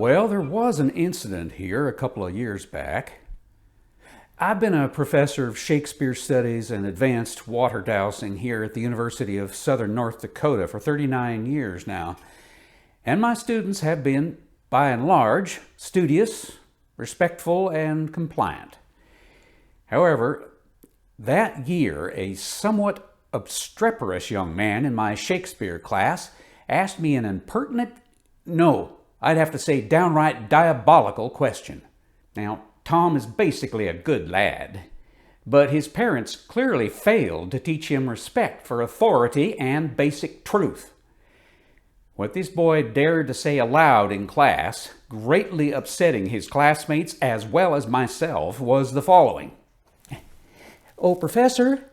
Well, there was an incident here a couple of years back. I've been a professor of Shakespeare studies and advanced water dowsing here at the University of Southern North Dakota for 39 years now. And my students have been, by and large, studious, respectful, and compliant. However, that year, a somewhat obstreperous young man in my Shakespeare class asked me an impertinent, no, I'd have to say downright diabolical question. Now, Tom is basically a good lad, but his parents clearly failed to teach him respect for authority and basic truth. What this boy dared to say aloud in class, greatly upsetting his classmates as well as myself, was the following. "Oh, Professor,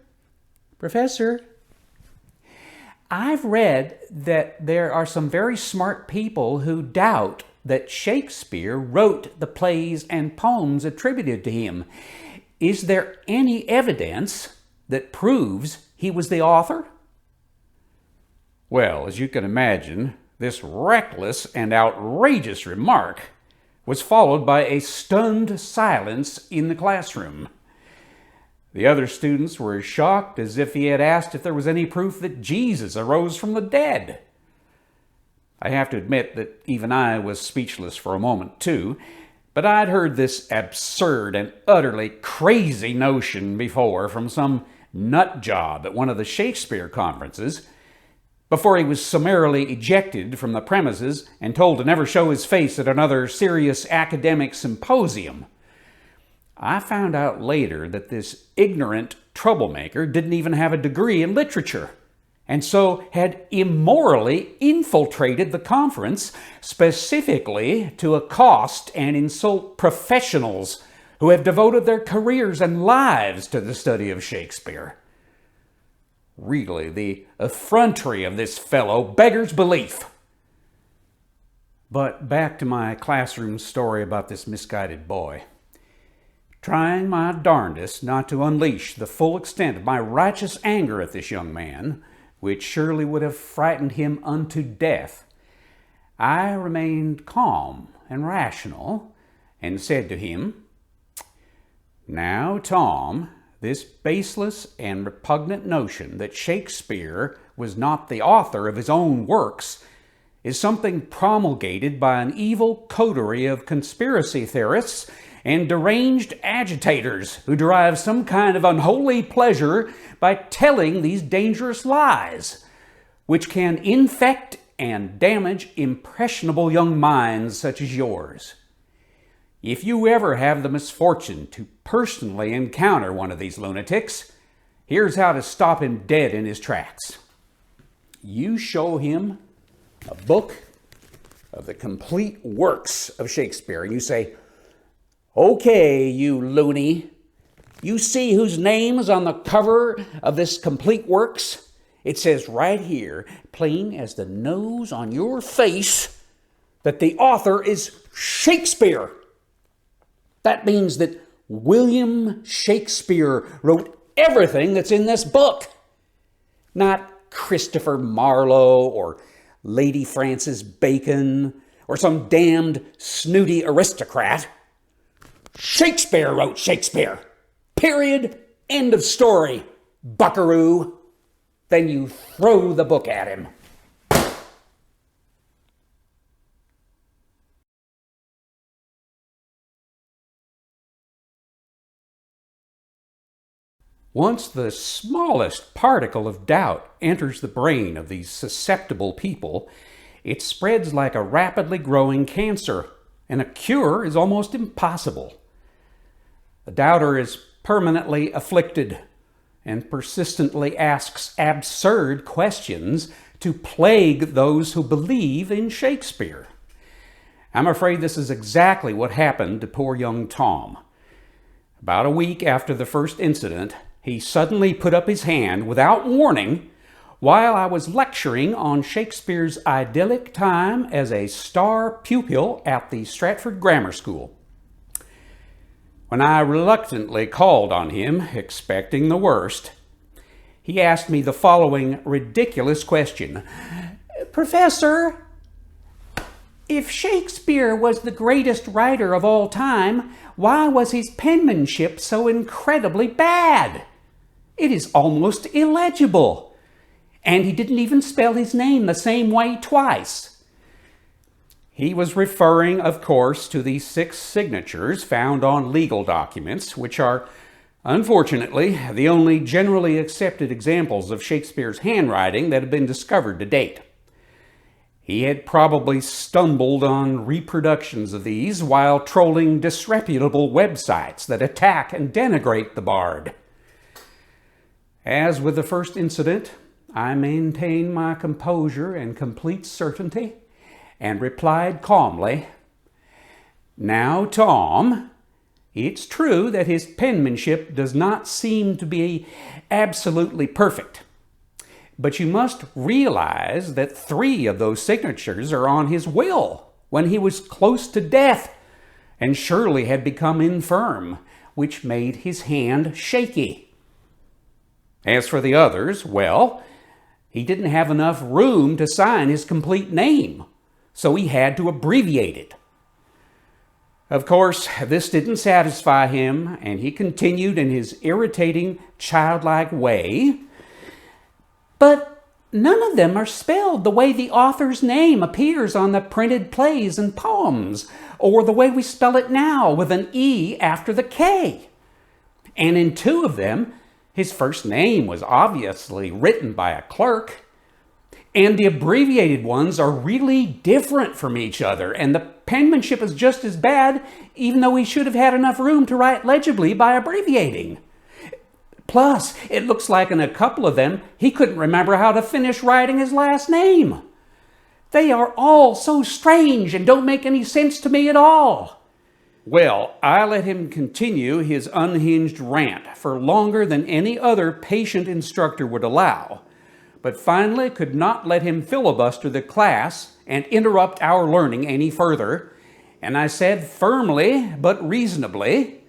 I've read that there are some very smart people who doubt that Shakespeare wrote the plays and poems attributed to him. Is there any evidence that proves he was the author?" Well, as you can imagine, this reckless and outrageous remark was followed by a stunned silence in the classroom. The other students were as shocked as if he had asked if there was any proof that Jesus arose from the dead. I have to admit that even I was speechless for a moment too, but I'd heard this absurd and utterly crazy notion before from some nut job at one of the Shakespeare conferences before he was summarily ejected from the premises and told to never show his face at another serious academic symposium. I found out later that this ignorant troublemaker didn't even have a degree in literature, and so had immorally infiltrated the conference specifically to accost and insult professionals who have devoted their careers and lives to the study of Shakespeare. Really, the effrontery of this fellow beggars belief. But back to my classroom story about this misguided boy. Trying my darndest not to unleash the full extent of my righteous anger at this young man, which surely would have frightened him unto death, I remained calm and rational and said to him, "Now, Tom, this baseless and repugnant notion that Shakespeare was not the author of his own works is something promulgated by an evil coterie of conspiracy theorists and deranged agitators who derive some kind of unholy pleasure by telling these dangerous lies, which can infect and damage impressionable young minds such as yours. If you ever have the misfortune to personally encounter one of these lunatics, here's how to stop him dead in his tracks. You show him a book of the complete works of Shakespeare, and you say, 'Okay, you loony, you see whose name is on the cover of this complete works? It says right here, plain as the nose on your face, that the author is Shakespeare. That means that William Shakespeare wrote everything that's in this book, not Christopher Marlowe or Lady Frances Bacon or some damned snooty aristocrat. Shakespeare wrote Shakespeare. Period. End of story, buckaroo.' Then you throw the book at him." Once the smallest particle of doubt enters the brain of these susceptible people, it spreads like a rapidly growing cancer, and a cure is almost impossible. The doubter is permanently afflicted and persistently asks absurd questions to plague those who believe in Shakespeare. I'm afraid this is exactly what happened to poor young Tom. About a week after the first incident, he suddenly put up his hand without warning while I was lecturing on Shakespeare's idyllic time as a star pupil at the Stratford Grammar School. When I reluctantly called on him, expecting the worst, he asked me the following ridiculous question. "Professor, If Shakespeare was the greatest writer of all time, why was his penmanship so incredibly bad? It is almost illegible. And he didn't even spell his name the same way twice. He was referring, of course, to the 6 signatures found on legal documents, which are, unfortunately, the only generally accepted examples of Shakespeare's handwriting that have been discovered to date. He had probably stumbled on reproductions of these while trolling disreputable websites that attack and denigrate the bard. As with the first incident, I maintained my composure and complete certainty and replied calmly, "Now, Tom, it's true that his penmanship does not seem to be absolutely perfect. But you must realize that 3 of those signatures are on his will when he was close to death and surely had become infirm, which made his hand shaky. As for the others, well, he didn't have enough room to sign his complete name, so he had to abbreviate it. Of course, this didn't satisfy him, and he continued in his irritating, childlike way. But none of them are spelled the way the author's name appears on the printed plays and poems, or the way we spell it now with an E after the K. And in 2 of them, his first name was obviously written by a clerk. And the abbreviated ones are really different from each other, and the penmanship is just as bad, even though he should have had enough room to write legibly by abbreviating. Plus, it looks like in a couple of them, he couldn't remember how to finish writing his last name. They are all so strange and don't make any sense to me at all." Well, I let him continue his unhinged rant for longer than any other patient instructor would allow, but finally could not let him filibuster the class and interrupt our learning any further, and I said firmly but reasonably,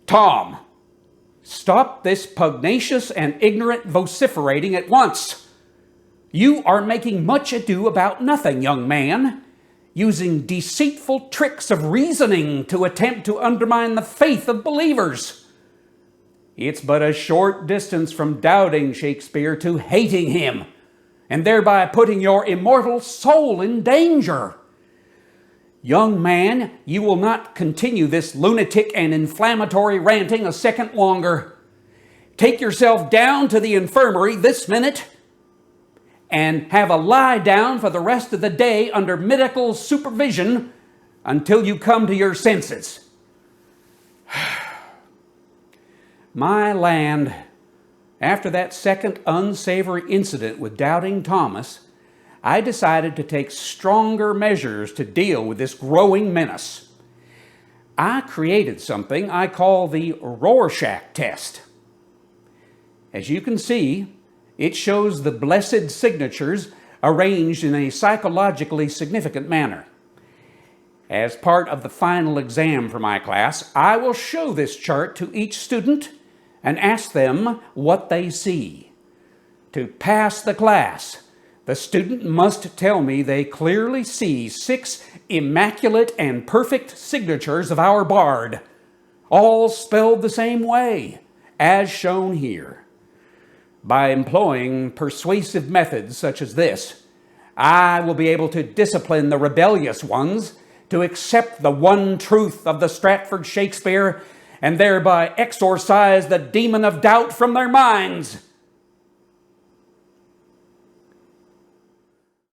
"Tom, stop this pugnacious and ignorant vociferating at once. You are making much ado about nothing, young man, using deceitful tricks of reasoning to attempt to undermine the faith of believers. It's but a short distance from doubting Shakespeare to hating him, and thereby putting your immortal soul in danger. Young man, you will not continue this lunatic and inflammatory ranting a second longer. Take yourself down to the infirmary this minute and have a lie down for the rest of the day under medical supervision until you come to your senses." My land, after that second unsavory incident with Doubting Thomas, I decided to take stronger measures to deal with this growing menace. I created something I call the Rorschach test. As you can see, it shows the blessed signatures arranged in a psychologically significant manner. As part of the final exam for my class, I will show this chart to each student and ask them what they see. To pass the class, the student must tell me they clearly see 6 immaculate and perfect signatures of our bard, all spelled the same way, as shown here. By employing persuasive methods such as this, I will be able to discipline the rebellious ones to accept the one truth of the Stratford Shakespeare and thereby exorcise the demon of doubt from their minds.